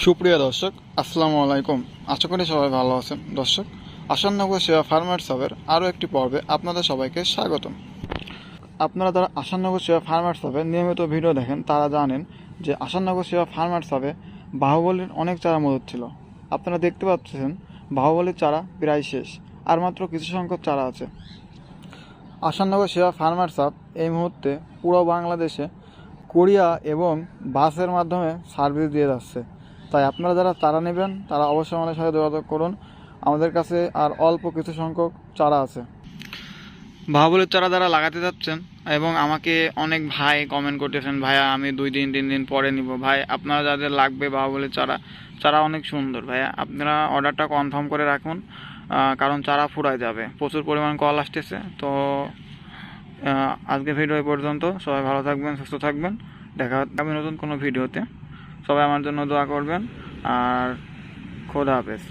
সুপ্রিয় দর্শক, আসসালামু আলাইকুম। আশা করি সবাই ভালো আছেন। দর্শক, আসাননগর সেবা ফার্মার সাবের আরও একটি পর্বে আপনাদের সবাইকে স্বাগতম। আপনারা যারা আসাননগর সেবা ফার্মার সাবে নিয়মিত ভিডিও দেখেন তারা জানেন যে আসাননগর সেবা ফার্মার সাবে বাহুবলীর অনেক চারা মজুদ ছিল। আপনারা দেখতে পাচ্ছেন বাহুবলীর চারা প্রায় শেষ, আর মাত্র কিছু সংখ্যক চারা আছে। আসাননগর সেবা ফার্মার সাব এই মুহূর্তে পুরো বাংলাদেশে কুরিয়া এবং বাসের মাধ্যমে সার্ভিস দিয়ে যাচ্ছে। তাই আপনারা যারা চারা নেবেন তারা অবশ্যই আমাদের সাথে যোগাযোগ করুন। আমাদের কাছে আর অল্প কিছু সংখ্যক চারা আছে। বাহুবলীর চারা যারা লাগাতে যাচ্ছেন এবং আমাকে অনেক ভাই কমেন্ট করতেছেন, ভাইয়া আমি 2 দিন 3 দিন পরে নিব। ভাই, আপনারা যাদের লাগবে বাহুবলীর চারা, চারা অনেক সুন্দর ভাইয়া, আপনারা অর্ডারটা কনফার্ম করে রাখুন, কারণ চারা ফুরায় যাবে। প্রচুর পরিমাণ কল আসতেছে। তো আজকে ভিডিও এই পর্যন্ত। সবাই ভালো থাকবেন, সুস্থ থাকবেন। দেখা হবে নতুন কোনো ভিডিওতে। সবাই আমার জন্য দোয়া করবেন, আর খোদা হাফেজ।